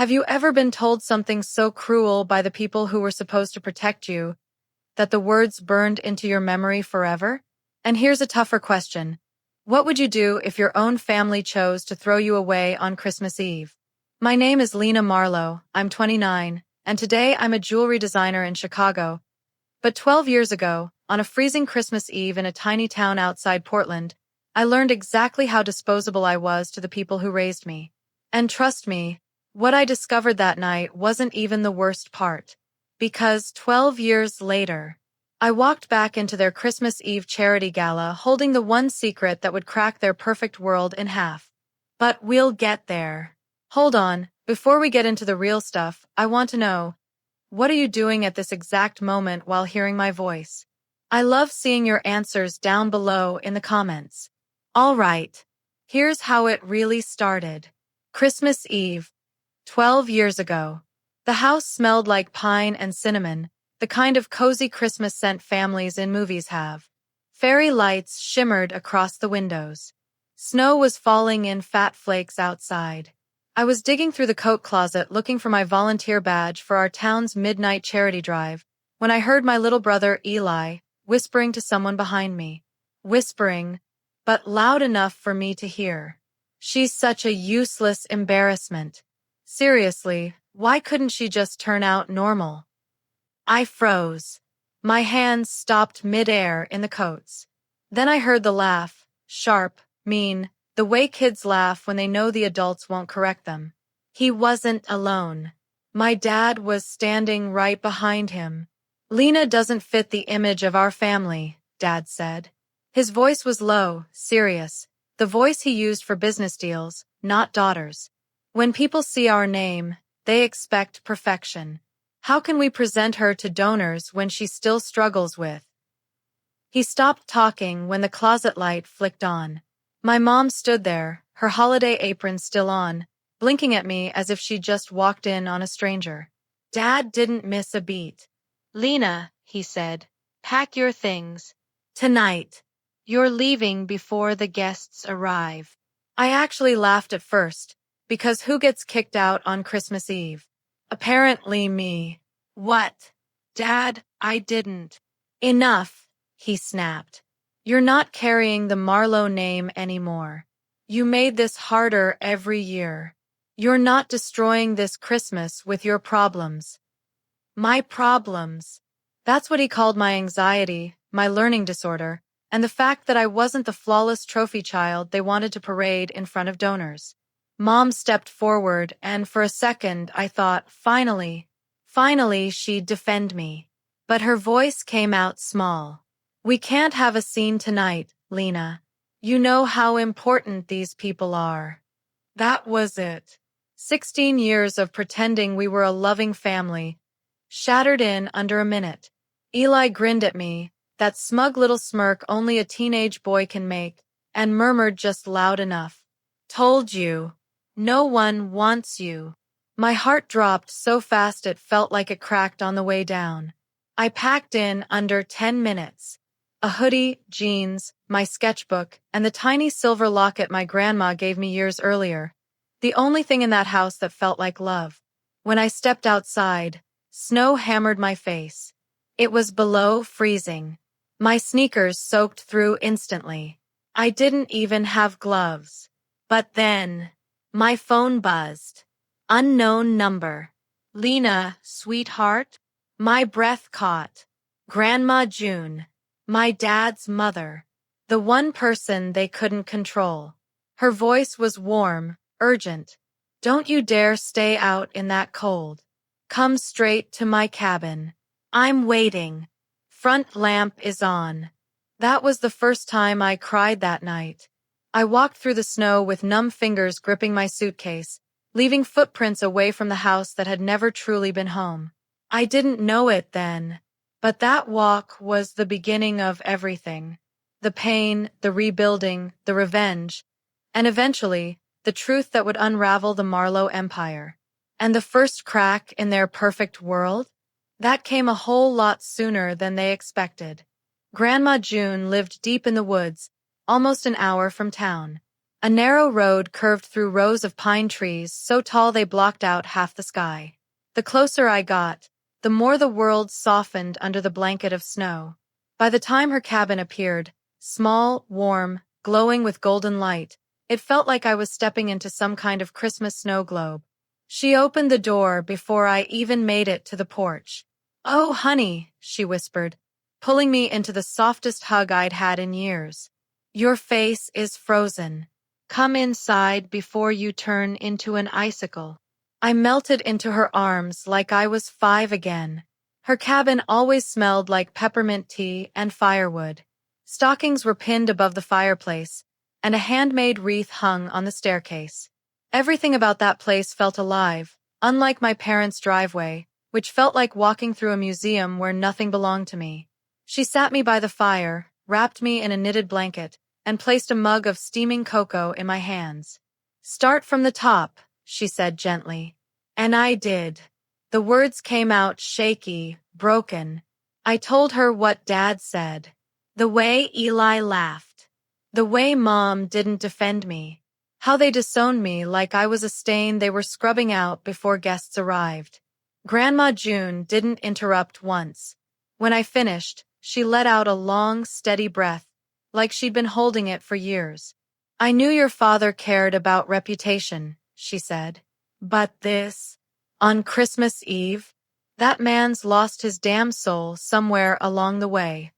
Have you ever been told something so cruel by the people who were supposed to protect you that the words burned into your memory forever? And here's a tougher question. What would you do if your own family chose to throw you away on Christmas Eve? My name is Lena Marlowe, I'm 29, and today I'm a jewelry designer in Chicago. But 12 years ago, on a freezing Christmas Eve in a tiny town outside Portland, I learned exactly how disposable I was to the people who raised me. And trust me, what I discovered that night wasn't even the worst part. Because 12 years later, I walked back into their Christmas Eve charity gala holding the one secret that would crack their perfect world in half. But we'll get there. Hold on, before we get into the real stuff, I want to know, what are you doing at this exact moment while hearing my voice? I love seeing your answers down below in the comments. All right, here's how it really started. Christmas Eve, 12 years ago. The house smelled like pine and cinnamon, the kind of cozy Christmas scent families in movies have. Fairy lights shimmered across the windows. Snow was falling in fat flakes outside. I was digging through the coat closet looking for my volunteer badge for our town's midnight charity drive when I heard my little brother Eli whispering to someone behind me. Whispering, but loud enough for me to hear. She's such a useless embarrassment. Seriously, why couldn't she just turn out normal? I froze. My hands stopped midair in the coats. Then I heard the laugh, sharp, mean, the way kids laugh when they know the adults won't correct them. He wasn't alone. My dad was standing right behind him. Lena doesn't fit the image of our family, Dad said. His voice was low, serious, the voice he used for business deals, not daughters. When people see our name, they expect perfection. How can we present her to donors when she still struggles with? He stopped talking when the closet light flicked on. My mom stood there, her holiday apron still on, blinking at me as if she'd just walked in on a stranger. Dad didn't miss a beat. Lena, he said, pack your things. Tonight. You're leaving before the guests arrive. I actually laughed at first, because who gets kicked out on Christmas Eve? Apparently me. What? Dad, I didn't. Enough, he snapped. You're not carrying the Marlowe name anymore. You made this harder every year. You're not destroying this Christmas with your problems. My problems. That's what he called my anxiety, my learning disorder, and the fact that I wasn't the flawless trophy child they wanted to parade in front of donors. Mom stepped forward, and for a second I thought, finally she'd defend me. But her voice came out small. We can't have a scene tonight, Lena. You know how important these people are. That was it. 16 years of pretending we were a loving family, shattered in under a minute. Eli grinned at me, that smug little smirk only a teenage boy can make, and murmured just loud enough. Told you. No one wants you. My heart dropped so fast it felt like it cracked on the way down. I packed in under 10 minutes. A hoodie, jeans, my sketchbook, and the tiny silver locket my grandma gave me years earlier. The only thing in that house that felt like love. When I stepped outside, snow hammered my face. It was below freezing. My sneakers soaked through instantly. I didn't even have gloves. But then, my phone buzzed. Unknown number. Lena, sweetheart? My breath caught. Grandma June. My dad's mother. The one person they couldn't control. Her voice was warm, urgent. Don't you dare stay out in that cold. Come straight to my cabin. I'm waiting. Front lamp is on. That was the first time I cried that night. I walked through the snow with numb fingers gripping my suitcase, leaving footprints away from the house that had never truly been home. I didn't know it then, but that walk was the beginning of everything. The pain, the rebuilding, the revenge, and eventually, the truth that would unravel the Marlowe empire. And the first crack in their perfect world? That came a whole lot sooner than they expected. Grandma June lived deep in the woods, almost an hour from town. A narrow road curved through rows of pine trees so tall they blocked out half the sky. The closer I got, the more the world softened under the blanket of snow. By the time her cabin appeared, small, warm, glowing with golden light, it felt like I was stepping into some kind of Christmas snow globe. She opened the door before I even made it to the porch. "Oh, honey," she whispered, pulling me into the softest hug I'd had in years. "Your face is frozen. Come inside before you turn into an icicle." I melted into her arms like I was 5 again. Her cabin always smelled like peppermint tea and firewood. Stockings were pinned above the fireplace, and a handmade wreath hung on the staircase. Everything about that place felt alive, unlike my parents' driveway, which felt like walking through a museum where nothing belonged to me. She sat me by the fire, wrapped me in a knitted blanket, and placed a mug of steaming cocoa in my hands. "Start from the top," she said gently. And I did. The words came out shaky, broken. I told her what Dad said. The way Eli laughed. The way Mom didn't defend me. How they disowned me like I was a stain they were scrubbing out before guests arrived. Grandma June didn't interrupt once. When I finished, she let out a long, steady breath, like she'd been holding it for years. "I knew your father cared about reputation," she said. "But this, on Christmas Eve, that man's lost his damn soul somewhere along the way."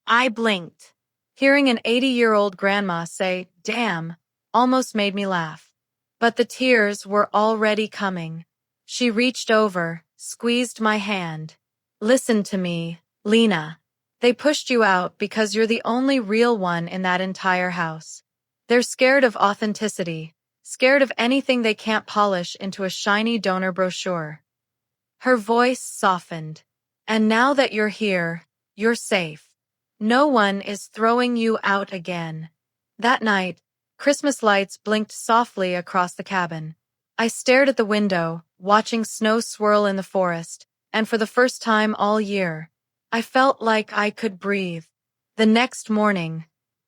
I blinked. Hearing an 80-year-old grandma say, "damn," almost made me laugh. But the tears were already coming. She reached over, squeezed my hand. "Listen to me, Lena. They pushed you out because you're the only real one in that entire house. They're scared of authenticity, scared of anything they can't polish into a shiny donor brochure." Her voice softened. "And now that you're here, you're safe. No one is throwing you out again." That night, Christmas lights blinked softly across the cabin. I stared at the window, watching snow swirl in the forest, and for the first time all year, I felt like I could breathe. The next morning,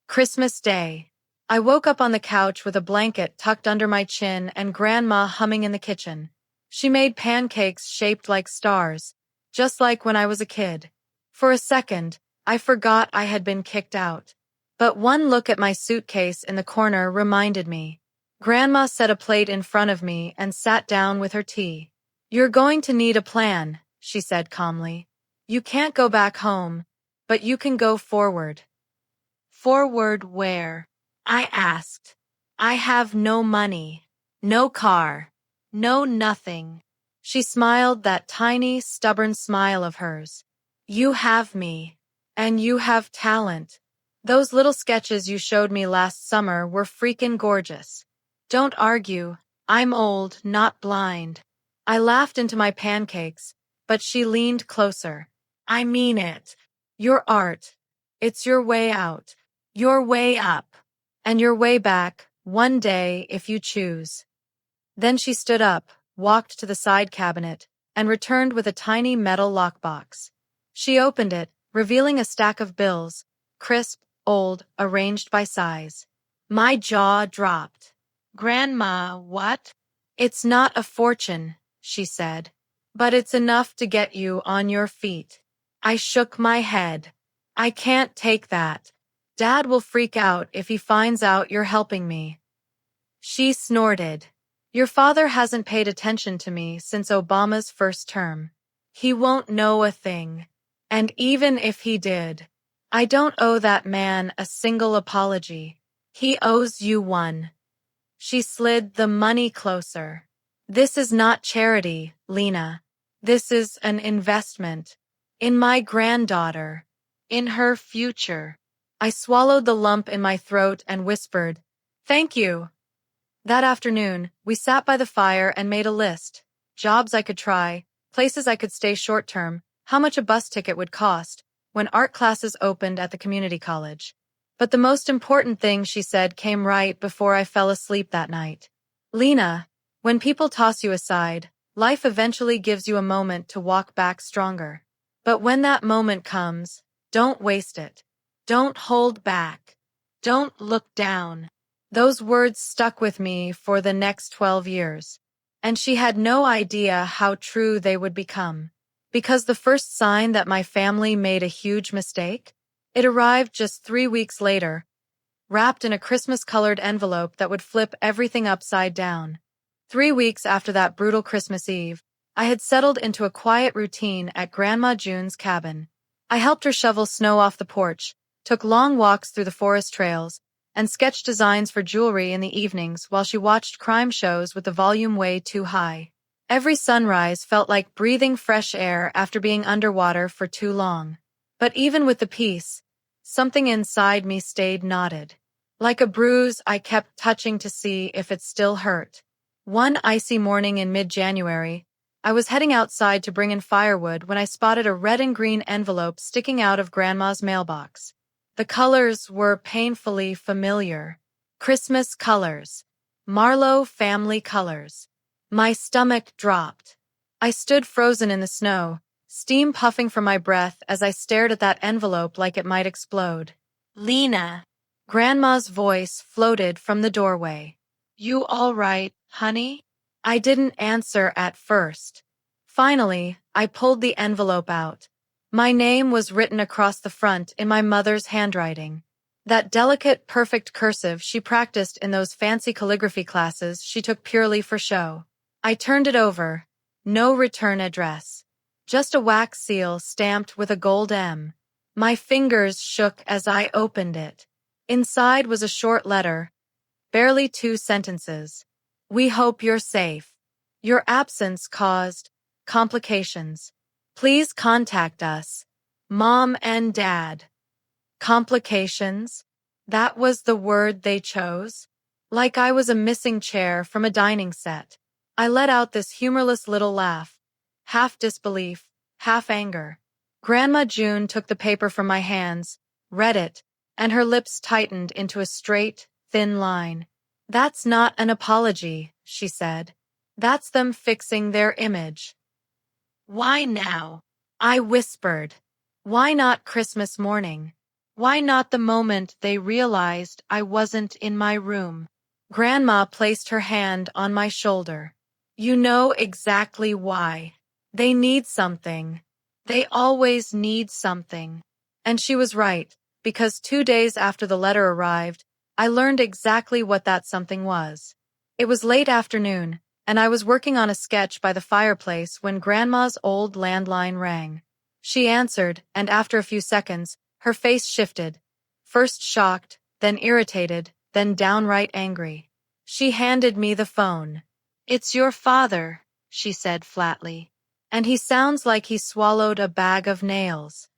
Christmas Day, I woke up on the couch with a blanket tucked under my chin and Grandma humming in the kitchen. She made pancakes shaped like stars, just like when I was a kid. For a second, I forgot I had been kicked out. But one look at my suitcase in the corner reminded me. Grandma set a plate in front of me and sat down with her tea. "You're going to need a plan," she said calmly. "You can't go back home, but you can go forward." "Forward where?" I asked. "I have no money, no car, no nothing." She smiled that tiny, stubborn smile of hers. "You have me, and you have talent. Those little sketches you showed me last summer were freaking gorgeous. Don't argue, I'm old, not blind." I laughed into my pancakes, but she leaned closer. "I mean it. Your art. It's your way out, your way up, and your way back, one day if you choose." Then she stood up, walked to the side cabinet, and returned with a tiny metal lockbox. She opened it, revealing a stack of bills, crisp, old, arranged by size. My jaw dropped. "Grandma, what?" "It's not a fortune," she said, "but it's enough to get you on your feet." I shook my head. "I can't take that. Dad will freak out if he finds out you're helping me." She snorted. "Your father hasn't paid attention to me since Obama's first term. He won't know a thing. And even if he did, I don't owe that man a single apology. He owes you one." She slid the money closer. "This is not charity, Lena. This is an investment. In my granddaughter. In her future." I swallowed the lump in my throat and whispered, "Thank you." That afternoon, we sat by the fire and made a list. Jobs I could try, places I could stay short-term, how much a bus ticket would cost, when art classes opened at the community college. But the most important thing she said came right before I fell asleep that night. "Lena, when people toss you aside, life eventually gives you a moment to walk back stronger. But when that moment comes, don't waste it. Don't hold back. Don't look down." Those words stuck with me for the next 12 years. And she had no idea how true they would become. Because the first sign that my family made a huge mistake? It arrived just 3 weeks later, wrapped in a Christmas-colored envelope that would flip everything upside down. 3 weeks after that brutal Christmas Eve, I had settled into a quiet routine at Grandma June's cabin. I helped her shovel snow off the porch, took long walks through the forest trails, and sketched designs for jewelry in the evenings while she watched crime shows with the volume way too high. Every sunrise felt like breathing fresh air after being underwater for too long. But even with the peace, something inside me stayed knotted. Like a bruise I kept touching to see if it still hurt. One icy morning in mid-January, I was heading outside to bring in firewood when I spotted a red and green envelope sticking out of Grandma's mailbox. The colors were painfully familiar. Christmas colors. Marlowe family colors. My stomach dropped. I stood frozen in the snow, steam puffing from my breath as I stared at that envelope like it might explode. Lena. Grandma's voice floated from the doorway. You all right, honey? I didn't answer at first. Finally, I pulled the envelope out. My name was written across the front in my mother's handwriting. That delicate, perfect cursive she practiced in those fancy calligraphy classes she took purely for show. I turned it over. No return address. Just a wax seal stamped with a gold M. My fingers shook as I opened it. Inside was a short letter, barely 2 sentences. We hope you're safe. Your absence caused complications. Please contact us. Mom and Dad. Complications? That was the word they chose? Like I was a missing chair from a dining set. I let out this humorless little laugh. Half disbelief, half anger. Grandma June took the paper from my hands, read it, and her lips tightened into a straight, thin line. That's not an apology, she said. That's them fixing their image. Why now? I whispered. Why not Christmas morning? Why not the moment they realized I wasn't in my room? Grandma placed her hand on my shoulder. You know exactly why. They need something. They always need something. And she was right, because 2 days after the letter arrived, I learned exactly what that something was. It was late afternoon, and I was working on a sketch by the fireplace when Grandma's old landline rang. She answered, and after a few seconds, her face shifted. First shocked, then irritated, then downright angry. She handed me the phone. It's your father, she said flatly. And he sounds like he swallowed a bag of nails.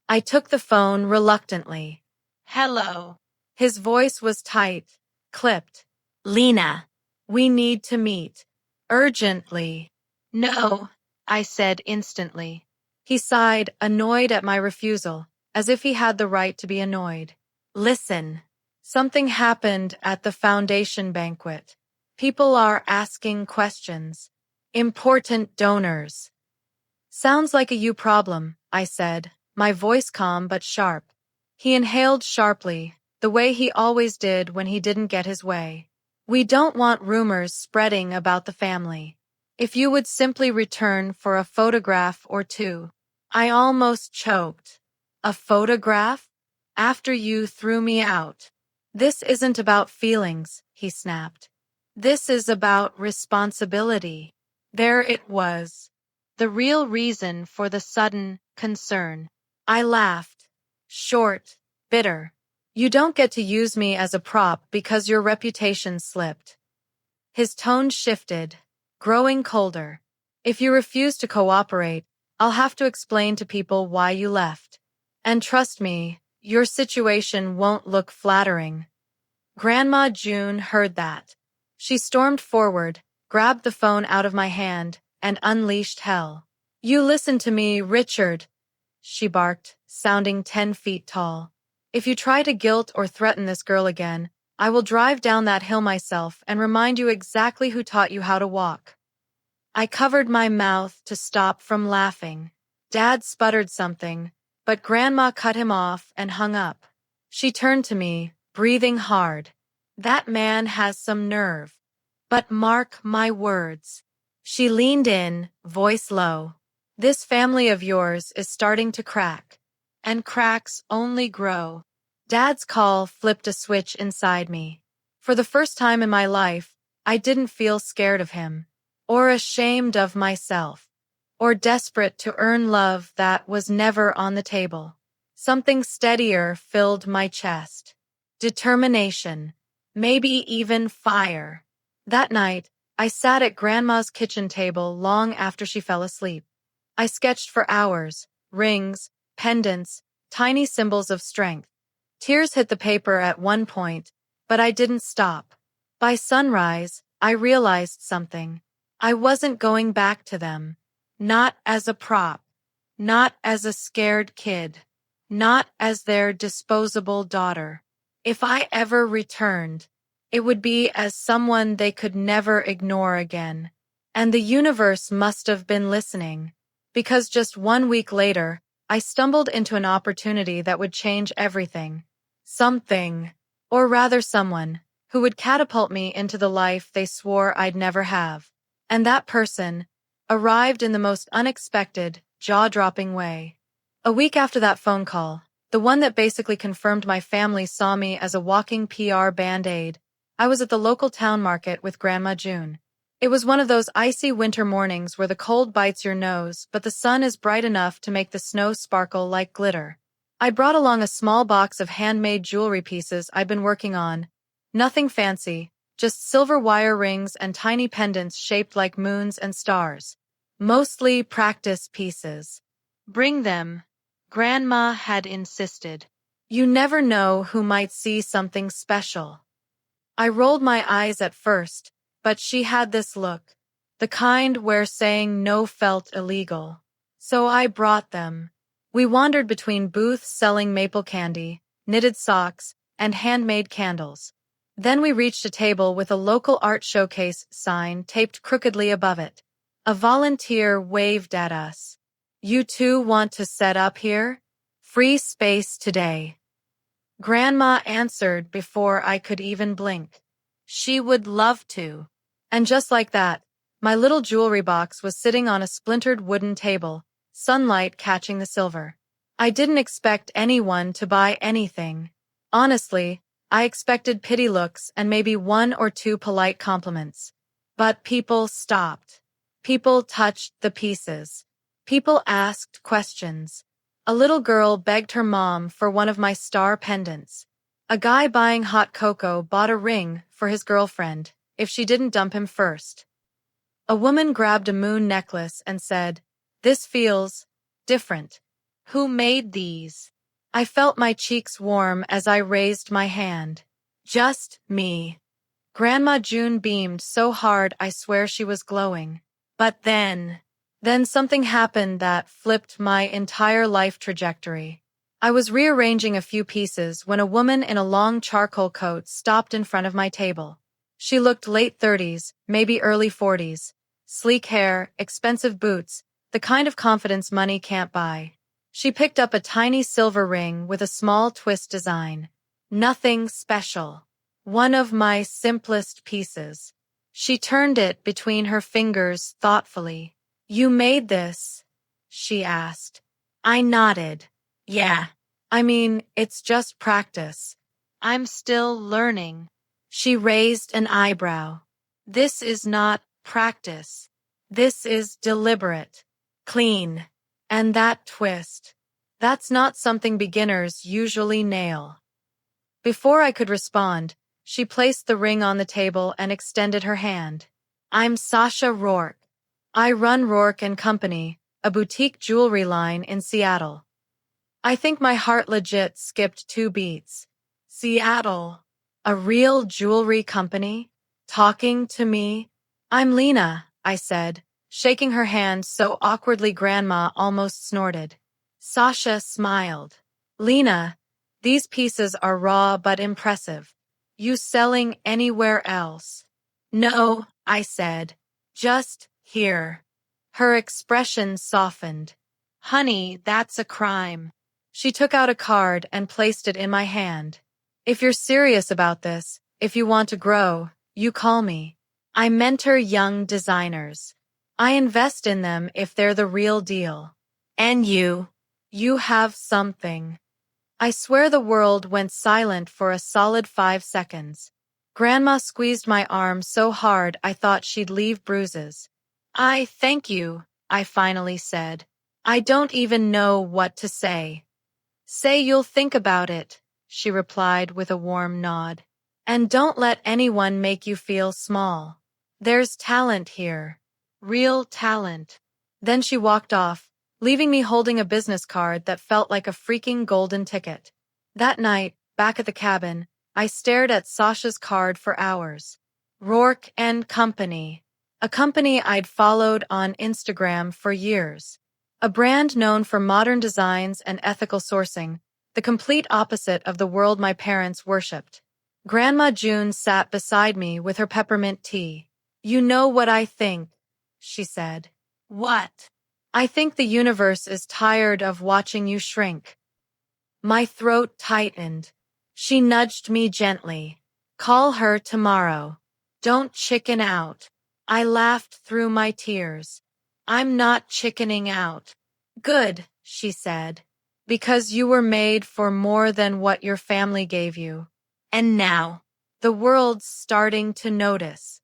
I took the phone reluctantly. Hello. His voice was tight, clipped. Lena, we need to meet. Urgently. No, I said instantly. He sighed, annoyed at my refusal, as if he had the right to be annoyed. Listen. Something happened at the foundation banquet. People are asking questions. Important donors. Sounds like a you problem, I said, my voice calm but sharp. He inhaled sharply, the way he always did when he didn't get his way. We don't want rumors spreading about the family. If you would simply return for a photograph or two. I almost choked. A photograph? After you threw me out. This isn't about feelings, he snapped. This is about responsibility. There it was. The real reason for the sudden concern. I laughed. Short, bitter. You don't get to use me as a prop because your reputation slipped. His tone shifted, growing colder. If you refuse to cooperate, I'll have to explain to people why you left. And trust me, your situation won't look flattering. Grandma June heard that. She stormed forward, grabbed the phone out of my hand, and unleashed hell. You listen to me, Richard, she barked, sounding 10 feet tall. If you try to guilt or threaten this girl again, I will drive down that hill myself and remind you exactly who taught you how to walk. I covered my mouth to stop from laughing. Dad sputtered something, but Grandma cut him off and hung up. She turned to me, breathing hard. That man has some nerve. But mark my words. She leaned in, voice low. This family of yours is starting to crack. And cracks only grow. Dad's call flipped a switch inside me. For the first time in my life, I didn't feel scared of him, or ashamed of myself, or desperate to earn love that was never on the table. Something steadier filled my chest. Determination. Maybe even fire. That night, I sat at Grandma's kitchen table long after she fell asleep. I sketched for hours, rings, pendants, tiny symbols of strength. Tears hit the paper at one point, but I didn't stop. By sunrise, I realized something. I wasn't going back to them. Not as a prop. Not as a scared kid. Not as their disposable daughter. If I ever returned, it would be as someone they could never ignore again. And the universe must have been listening, because just 1 week later, I stumbled into an opportunity that would change everything. Something, or rather someone, who would catapult me into the life they swore I'd never have. And that person arrived in the most unexpected, jaw-dropping way. A week after that phone call, the one that basically confirmed my family saw me as a walking PR band-aid, I was at the local town market with Grandma June. It was one of those icy winter mornings where the cold bites your nose, but the sun is bright enough to make the snow sparkle like glitter. I brought along a small box of handmade jewelry pieces I'd been working on. Nothing fancy, just silver wire rings and tiny pendants shaped like moons and stars. Mostly practice pieces. Bring them, Grandma had insisted. You never know who might see something special. I rolled my eyes at first, but she had this look, the kind where saying no felt illegal. So I brought them. We wandered between booths selling maple candy, knitted socks, and handmade candles. Then we reached a table with a local art showcase sign taped crookedly above it. A volunteer waved at us. You two want to set up here? Free space today. Grandma answered before I could even blink. She would love to. And just like that, my little jewelry box was sitting on a splintered wooden table, sunlight catching the silver. I didn't expect anyone to buy anything. Honestly, I expected pity looks and maybe 1 or 2 polite compliments. But people stopped. People touched the pieces. People asked questions. A little girl begged her mom for one of my star pendants. A guy buying hot cocoa bought a ring for his girlfriend if she didn't dump him first. A woman grabbed a moon necklace and said, "This feels different. Who made these?" I felt my cheeks warm as I raised my hand. Just me. Grandma June beamed so hard I swear she was glowing. But then something happened that flipped my entire life trajectory. I was rearranging a few pieces when a woman in a long charcoal coat stopped in front of my table. She looked late 30s, maybe early 40s. Sleek hair, expensive boots, the kind of confidence money can't buy. She picked up a tiny silver ring with a small twist design. Nothing special. One of my simplest pieces. She turned it between her fingers thoughtfully. "You made this?" she asked. I nodded. "Yeah. I mean, it's just practice. I'm still learning." She raised an eyebrow. "This is not practice. This is deliberate. Clean. And that twist. That's not something beginners usually nail." Before I could respond, she placed the ring on the table and extended her hand. "I'm Sasha Rourke. I run Rourke and Company, a boutique jewelry line in Seattle." I think my heart legit skipped 2 beats. Seattle. A real jewelry company? Talking to me? "I'm Lena," I said, shaking her hand so awkwardly Grandma almost snorted. Sasha smiled. "Lena, these pieces are raw but impressive. You selling anywhere else?" "No," I said. "Just here." Her expression softened. "Honey, that's a crime." She took out a card and placed it in my hand. "If you're serious about this, If you want to grow, you call me. I mentor young designers. I invest in them if they're the real deal. And you have something. I swear the world went silent for a solid 5 seconds. Grandma squeezed my arm so hard I thought she'd leave bruises. I thank you, I finally said. I don't even know what to say. Say you'll think about it, she replied with a warm nod. And don't let anyone make you feel small. There's talent here. Real talent. Then she walked off, leaving me holding a business card that felt like a freaking golden ticket. That night, back at the cabin, I stared at Sasha's card for hours. Rourke and Company. A company I'd followed on Instagram for years. A brand known for modern designs and ethical sourcing, the complete opposite of the world my parents worshipped. Grandma June sat beside me with her peppermint tea. You know what I think, she said. What? I think the universe is tired of watching you shrink. My throat tightened. She nudged me gently. Call her tomorrow. Don't chicken out. I laughed through my tears. I'm not chickening out. Good, she said. Because you were made for more than what your family gave you. And now, the world's starting to notice.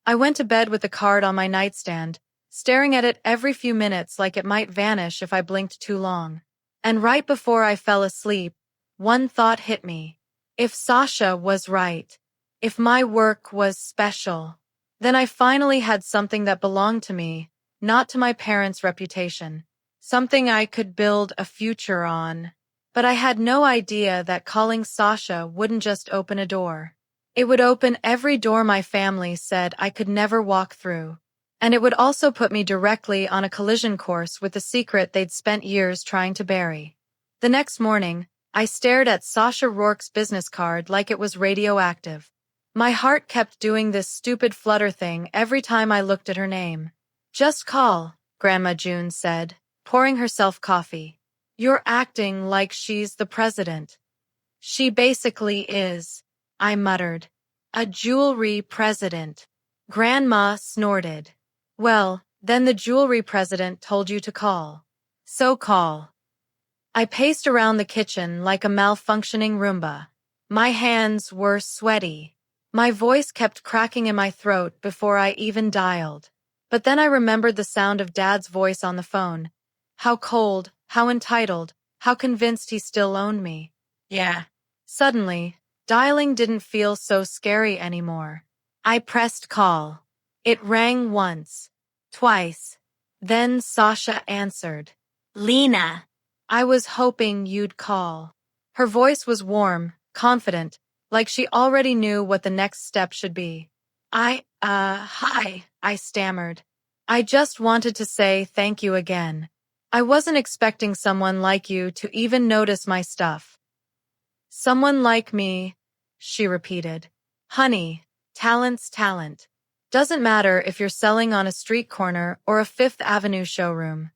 I went to bed with the card on my nightstand, staring at it every few minutes like it might vanish if I blinked too long. And right before I fell asleep, one thought hit me. If Sasha was right, if my work was special, then I finally had something that belonged to me, not to my parents' reputation. Something I could build a future on. But I had no idea that calling Sasha wouldn't just open a door. It would open every door my family said I could never walk through. And it would also put me directly on a collision course with the secret they'd spent years trying to bury. The next morning, I stared at Sasha Rourke's business card like it was radioactive. My heart kept doing this stupid flutter thing every time I looked at her name. Just call, Grandma June said, pouring herself coffee. You're acting like she's the president. She basically is, I muttered. A jewelry president. Grandma snorted. Well, then the jewelry president told you to call. So call. I paced around the kitchen like a malfunctioning Roomba. My hands were sweaty. My voice kept cracking in my throat before I even dialed. But then I remembered the sound of Dad's voice on the phone. How cold, how entitled, how convinced he still owned me. Yeah. Suddenly, dialing didn't feel so scary anymore. I pressed call. It rang once, twice. Then Sasha answered. Lena. I was hoping you'd call. Her voice was warm, confident, like she already knew what the next step should be. Hi, I stammered. I just wanted to say thank you again. I wasn't expecting someone like you to even notice my stuff. Someone like me, she repeated. Honey, talent's talent. Doesn't matter if you're selling on a street corner or a Fifth Avenue showroom.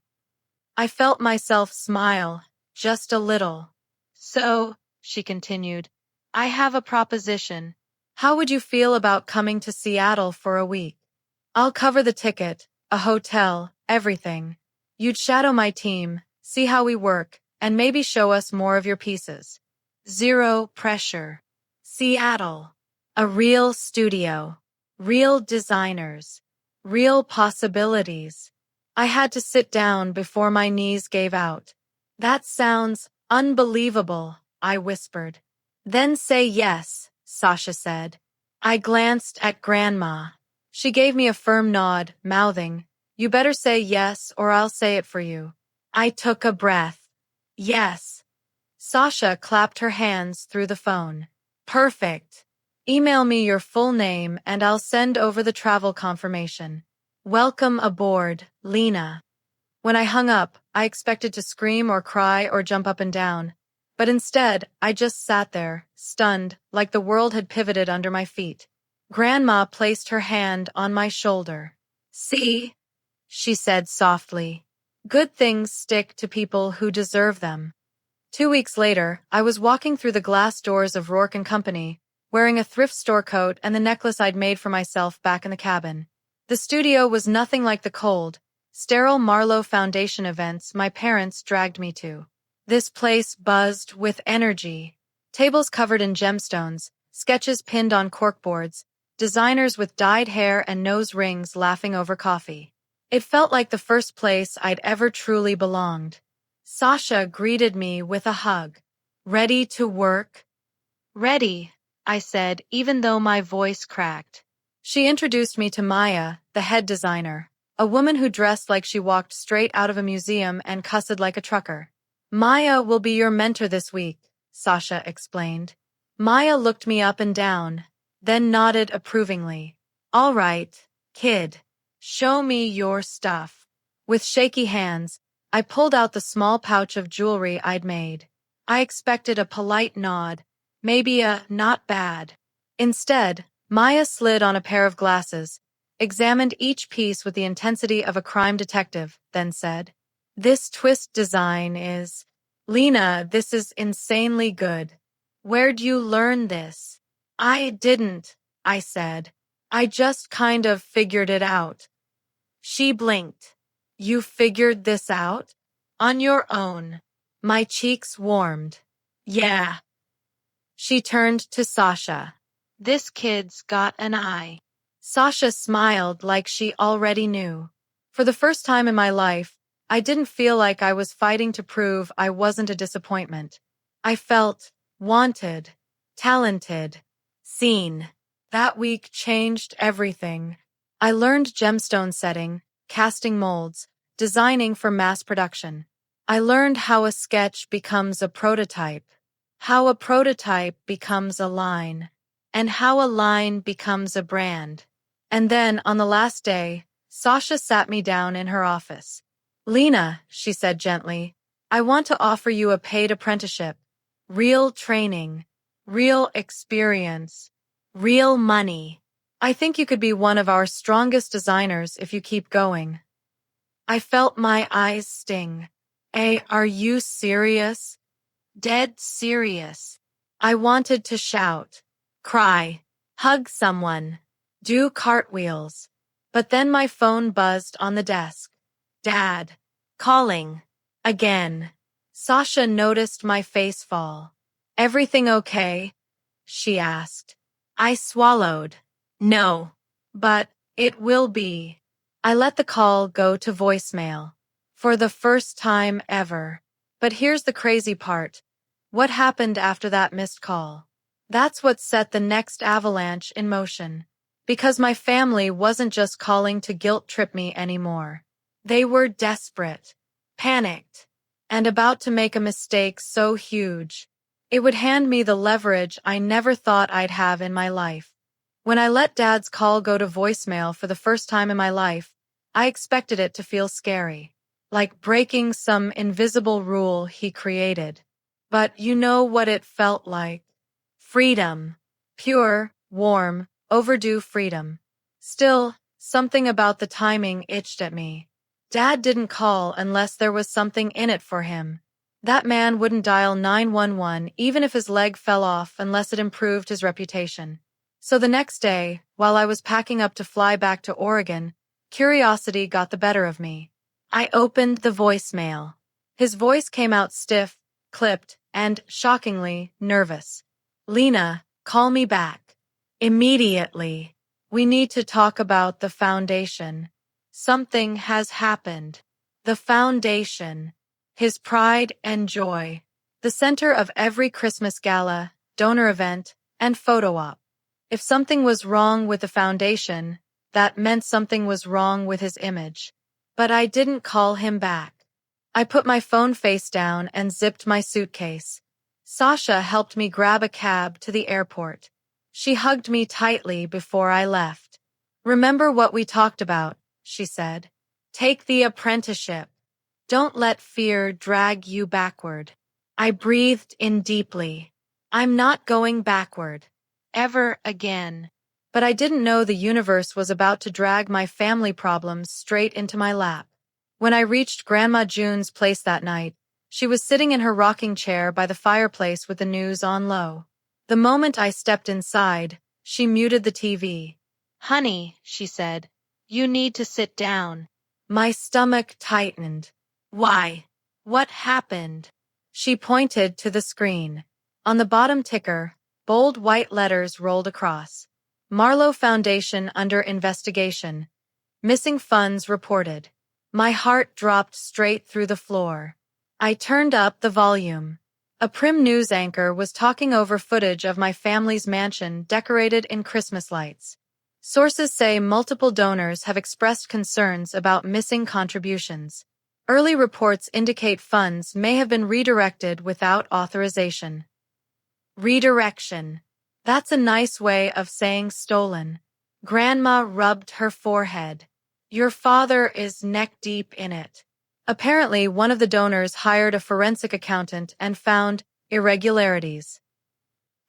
I felt myself smile, just a little. So, she continued, I have a proposition. How would you feel about coming to Seattle for a week? I'll cover the ticket, a hotel, everything. You'd shadow my team, see how we work, and maybe show us more of your pieces. Zero pressure. Seattle. A real studio. Real designers. Real possibilities. I had to sit down before my knees gave out. That sounds unbelievable, I whispered. Then say yes, Sasha said. I glanced at Grandma. She gave me a firm nod, mouthing, You better say yes or I'll say it for you. I took a breath. Yes. Sasha clapped her hands through the phone. Perfect. Email me your full name and I'll send over the travel confirmation. Welcome aboard, Lena. When I hung up, I expected to scream or cry or jump up and down. But instead, I just sat there, stunned, like the world had pivoted under my feet. Grandma placed her hand on my shoulder. See? She said softly. Good things stick to people who deserve them. 2 weeks later, I was walking through the glass doors of Rourke and Company, wearing a thrift store coat and the necklace I'd made for myself back in the cabin. The studio was nothing like the cold, sterile Marlowe Foundation events my parents dragged me to. This place buzzed with energy. Tables covered in gemstones, sketches pinned on corkboards, designers with dyed hair and nose rings laughing over coffee. It felt like the first place I'd ever truly belonged. Sasha greeted me with a hug. "Ready to work?" "Ready," I said, even though my voice cracked. She introduced me to Maya, the head designer, a woman who dressed like she walked straight out of a museum and cussed like a trucker. "Maya will be your mentor this week," Sasha explained. Maya looked me up and down, then nodded approvingly. "All right, kid. Show me your stuff." With shaky hands, I pulled out the small pouch of jewelry I'd made. I expected a polite nod, maybe a "not bad." Instead, Maya slid on a pair of glasses, examined each piece with the intensity of a crime detective, then said, "This twist design is... Lena, this is insanely good. Where'd you learn this?" "I didn't," I said. "I just kind of figured it out." She blinked. "You figured this out? On your own?" My cheeks warmed. "Yeah." She turned to Sasha. "This kid's got an eye." Sasha smiled like she already knew. For the first time in my life, I didn't feel like I was fighting to prove I wasn't a disappointment. I felt wanted, talented, seen. That week changed everything. I learned gemstone setting, casting molds, designing for mass production. I learned how a sketch becomes a prototype, how a prototype becomes a line, and how a line becomes a brand. And then, on the last day, Sasha sat me down in her office. "Lena," she said gently, "I want to offer you a paid apprenticeship. Real training, real experience, real money. I think you could be one of our strongest designers if you keep going." I felt my eyes sting. Are you serious?" "Dead serious." I wanted to shout, cry, hug someone, do cartwheels. But then my phone buzzed on the desk. Dad. Calling. Again. Sasha noticed my face fall. "Everything okay?" she asked. I swallowed. "No. But it will be." I let the call go to voicemail. For the first time ever. But here's the crazy part. What happened after that missed call? That's what set the next avalanche in motion. Because my family wasn't just calling to guilt trip me anymore. They were desperate, panicked, and about to make a mistake so huge. It would hand me the leverage I never thought I'd have in my life. When I let Dad's call go to voicemail for the first time in my life, I expected it to feel scary. Like breaking some invisible rule he created. But you know what it felt like? Freedom. Pure, warm, overdue freedom. Still, something about the timing itched at me. Dad didn't call unless there was something in it for him. That man wouldn't dial 911 even if his leg fell off unless it improved his reputation. So the next day, while I was packing up to fly back to Oregon, curiosity got the better of me. I opened the voicemail. His voice came out stiff, clipped, and, shockingly, nervous. "Lena, call me back. Immediately. We need to talk about the foundation. Something has happened." The foundation. His pride and joy. The center of every Christmas gala, donor event, and photo op. If something was wrong with the foundation, that meant something was wrong with his image. But I didn't call him back. I put my phone face down and zipped my suitcase. Sasha helped me grab a cab to the airport. She hugged me tightly before I left. "Remember what we talked about," she said. "Take the apprenticeship. Don't let fear drag you backward." I breathed in deeply. I'm not going backward. Ever again. But I didn't know the universe was about to drag my family problems straight into my lap. When I reached Grandma June's place that night, she was sitting in her rocking chair by the fireplace with the news on low. The moment I stepped inside, she muted the TV. Honey, she said, you need to sit down. My stomach tightened. Why? What happened? She pointed to the screen. On the bottom ticker, bold white letters rolled across. Marlowe Foundation under investigation. Missing funds reported. My heart dropped straight through the floor. I turned up the volume. A prim news anchor was talking over footage of my family's mansion decorated in Christmas lights. Sources say multiple donors have expressed concerns about missing contributions. Early reports indicate funds may have been redirected without authorization. Redirection. That's a nice way of saying stolen. Grandma rubbed her forehead. Your father is neck-deep in it. Apparently, one of the donors hired a forensic accountant and found irregularities.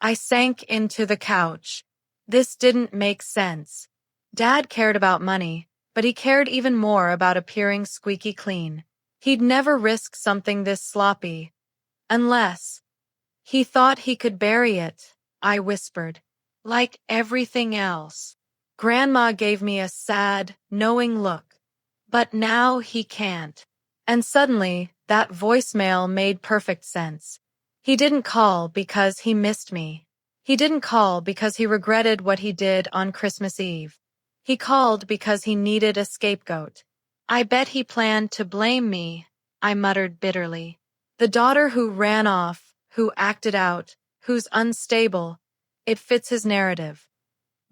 I sank into the couch. This didn't make sense. Dad cared about money, but he cared even more about appearing squeaky clean. He'd never risk something this sloppy. Unless he thought he could bury it, I whispered. Like everything else. Grandma gave me a sad, knowing look. But now he can't. And suddenly, that voicemail made perfect sense. He didn't call because he missed me. He didn't call because he regretted what he did on Christmas Eve. He called because he needed a scapegoat. I bet he planned to blame me, I muttered bitterly. The daughter who ran off, who acted out, who's unstable. It fits his narrative.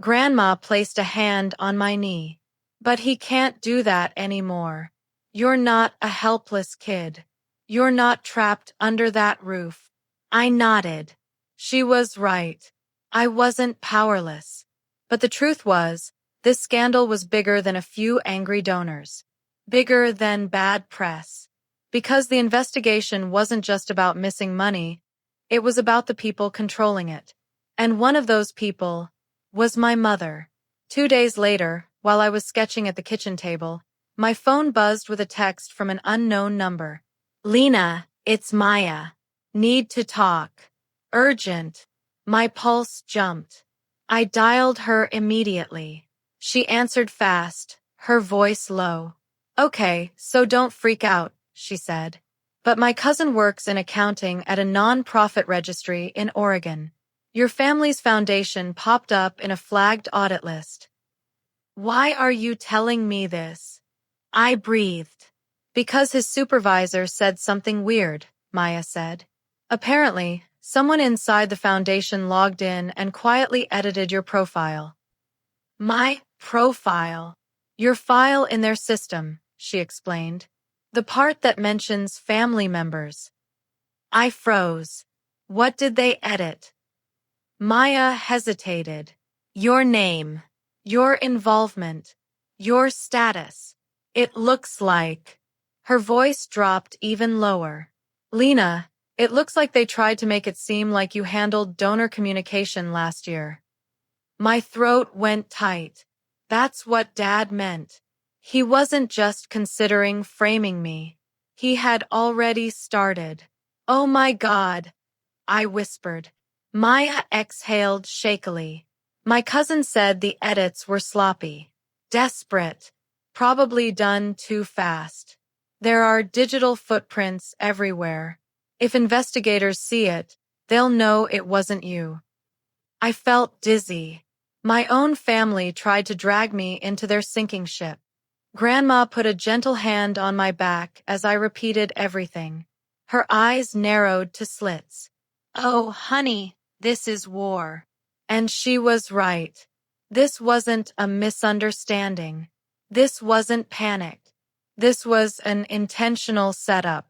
Grandma placed a hand on my knee. But he can't do that anymore. You're not a helpless kid. You're not trapped under that roof. I nodded. She was right. I wasn't powerless. But the truth was, this scandal was bigger than a few angry donors. Bigger than bad press. Because the investigation wasn't just about missing money, it was about the people controlling it. And one of those people was my mother. 2 days later, while I was sketching at the kitchen table, my phone buzzed with a text from an unknown number. Lena, it's Maya. Need to talk. Urgent. My pulse jumped. I dialed her immediately. She answered fast, her voice low. Okay, so don't freak out, she said. But my cousin works in accounting at a non-profit registry in Oregon. Your family's foundation popped up in a flagged audit list. Why are you telling me this? I breathed. Because his supervisor said something weird, Maya said. Apparently, someone inside the foundation logged in and quietly edited your profile. My profile? Your file in their system, she explained. The part that mentions family members. I froze. What did they edit? Maya hesitated. Your name. Your involvement. Your status. It looks like. Her voice dropped even lower. Lena, it looks like they tried to make it seem like you handled donor communication last year. My throat went tight. That's what Dad meant. He wasn't just considering framing me. He had already started. Oh my God, I whispered. Maya exhaled shakily. My cousin said the edits were sloppy. Desperate. Probably done too fast. There are digital footprints everywhere. If investigators see it, they'll know it wasn't you. I felt dizzy. My own family tried to drag me into their sinking ship. Grandma put a gentle hand on my back as I repeated everything. Her eyes narrowed to slits. Oh, honey, this is war. And she was right. This wasn't a misunderstanding. This wasn't panic. This was an intentional setup.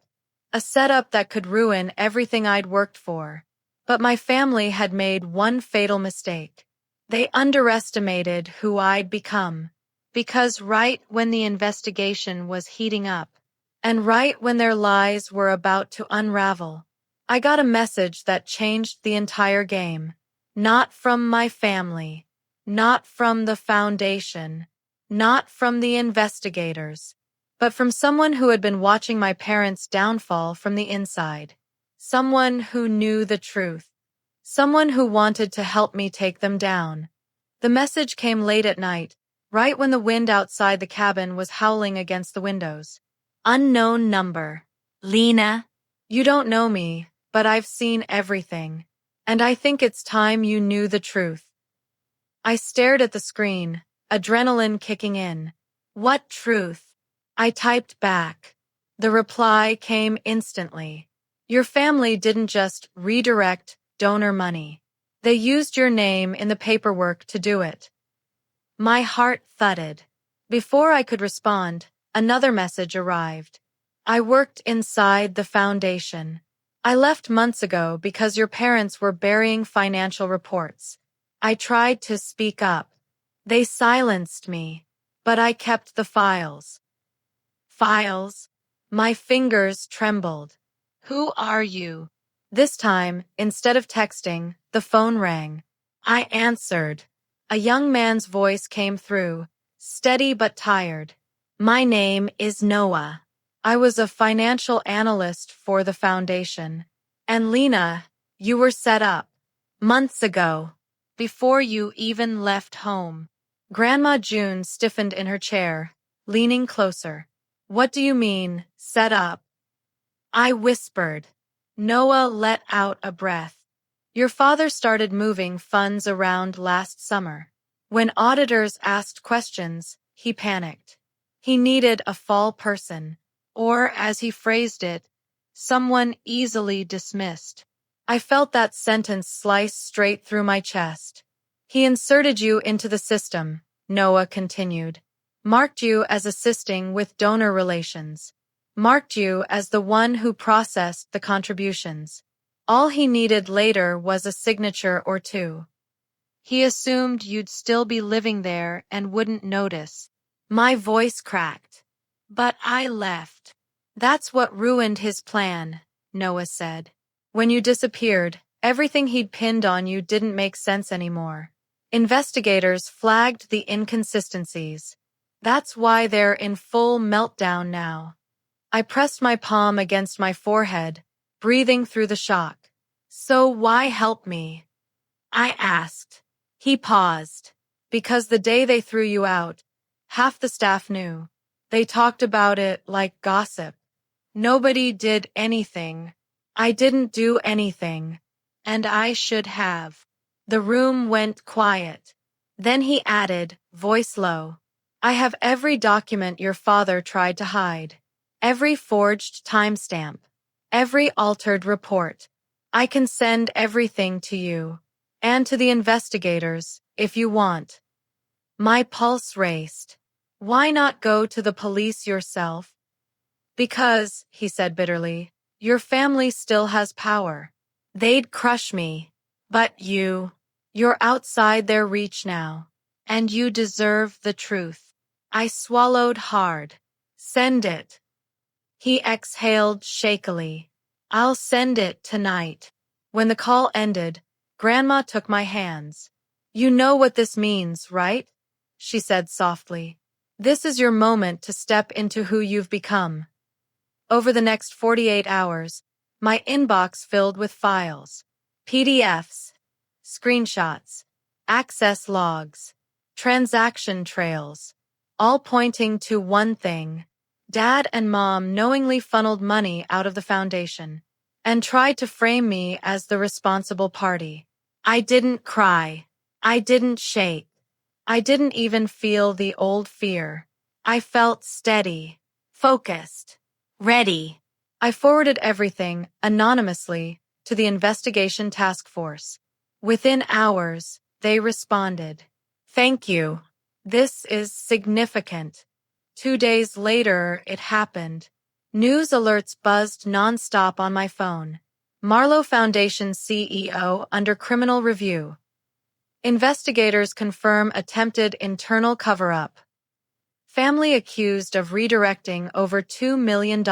A setup that could ruin everything I'd worked for. But my family had made one fatal mistake. They underestimated who I'd become. Because right when the investigation was heating up, and right when their lies were about to unravel, I got a message that changed the entire game. Not from my family. Not from the foundation. Not from the investigators. But from someone who had been watching my parents' downfall from the inside. Someone who knew the truth. Someone who wanted to help me take them down. The message came late at night, right when the wind outside the cabin was howling against the windows. Unknown number. Lena. You don't know me, but I've seen everything. And I think it's time you knew the truth. I stared at the screen, adrenaline kicking in. What truth? I typed back. The reply came instantly. Your family didn't just redirect donor money. They used your name in the paperwork to do it. My heart thudded. Before I could respond, another message arrived. I worked inside the foundation. I left months ago because your parents were burying financial reports. I tried to speak up. They silenced me, but I kept the files. Files? My fingers trembled. Who are you? This time, instead of texting, the phone rang. I answered. A young man's voice came through, steady but tired. My name is Noah. I was a financial analyst for the foundation. And Lena, you were set up. Months ago. Before you even left home. Grandma June stiffened in her chair, leaning closer. What do you mean, set up? I whispered. Noah let out a breath. Your father started moving funds around last summer. When auditors asked questions, he panicked. He needed a fall person, or as he phrased it, someone easily dismissed. I felt that sentence slice straight through my chest. He inserted you into the system, Noah continued. Marked you as assisting with donor relations. Marked you as the one who processed the contributions. All he needed later was a signature or two. He assumed you'd still be living there and wouldn't notice. My voice cracked. But I left. That's what ruined his plan, Noah said. When you disappeared, everything he'd pinned on you didn't make sense anymore. Investigators flagged the inconsistencies. That's why they're in full meltdown now. I pressed my palm against my forehead, breathing through the shock. So why help me? I asked. He paused. Because the day they threw you out, half the staff knew. They talked about it like gossip. Nobody did anything. I didn't do anything. And I should have. The room went quiet. Then he added, voice low. I have every document your father tried to hide. Every forged timestamp. Every altered report. I can send everything to you. And to the investigators, if you want. My pulse raced. Why not go to the police yourself? Because, he said bitterly, your family still has power. They'd crush me. But you're outside their reach now. And you deserve the truth. I swallowed hard. Send it. He exhaled shakily. I'll send it tonight. When the call ended, Grandma took my hands. You know what this means, right? She said softly. This is your moment to step into who you've become. Over the next 48 hours, my inbox filled with files, PDFs, screenshots, access logs, transaction trails, all pointing to one thing. Dad and Mom knowingly funneled money out of the foundation and tried to frame me as the responsible party. I didn't cry. I didn't shake. I didn't even feel the old fear. I felt steady, focused, ready. I forwarded everything, anonymously, to the investigation task force. Within hours, they responded. Thank you. This is significant. 2 days later, it happened. News alerts buzzed nonstop on my phone. Marlowe Foundation CEO under criminal review. Investigators confirm attempted internal cover-up. Family accused of redirecting over $2 million.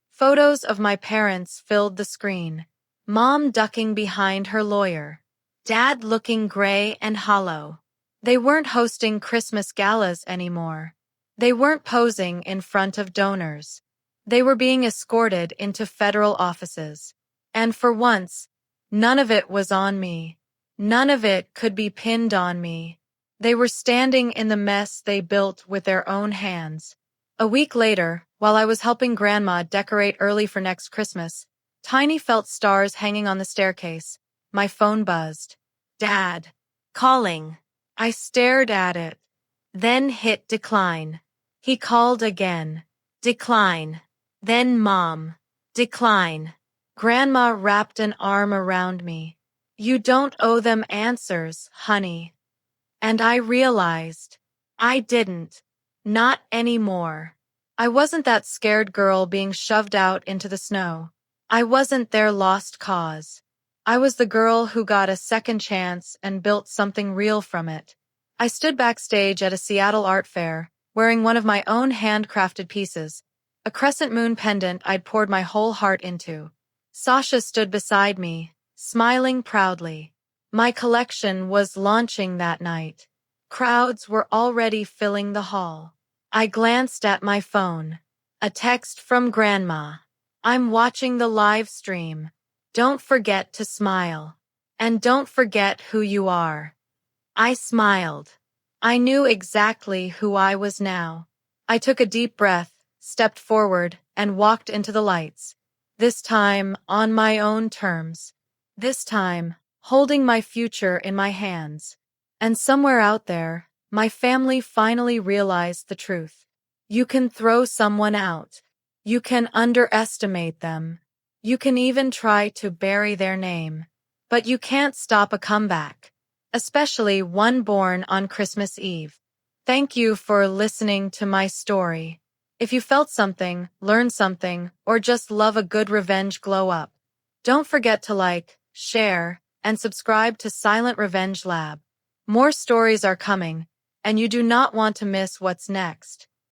Photos of my parents filled the screen. Mom ducking behind her lawyer. Dad looking gray and hollow. They weren't hosting Christmas galas anymore. They weren't posing in front of donors. They were being escorted into federal offices. And for once, None of it was on me. None of it could be pinned on me. They were standing in the mess they built with their own hands. A week later, while I was helping Grandma decorate early for next Christmas, Tiny felt stars hanging on the staircase. My phone buzzed. Dad. Calling. I stared at it, then hit decline. He called again. Decline. Then Mom. Decline. Grandma wrapped an arm around me. You don't owe them answers, honey. And I realized I didn't. Not anymore. I wasn't that scared girl being shoved out into the snow. I wasn't their lost cause. I was the girl who got a second chance and built something real from it. I stood backstage at a Seattle art fair, wearing one of my own handcrafted pieces, a crescent moon pendant I'd poured my whole heart into. Sasha stood beside me, smiling proudly. My collection was launching that night. Crowds were already filling the hall. I glanced at my phone. A text from Grandma. I'm watching the live stream. Don't forget to smile. And don't forget who you are. I smiled. I knew exactly who I was now. I took a deep breath, stepped forward, and walked into the lights. This time, on my own terms. This time, holding my future in my hands. And somewhere out there, my family finally realized the truth. You can throw someone out. You can underestimate them. You can even try to bury their name. But you can't stop a comeback. Especially one born on Christmas Eve. Thank you for listening to my story. If you felt something, learned something, or just love a good revenge glow up, don't forget to like, share, and subscribe to Silent Revenge Lab. More stories are coming, and you do not want to miss what's next.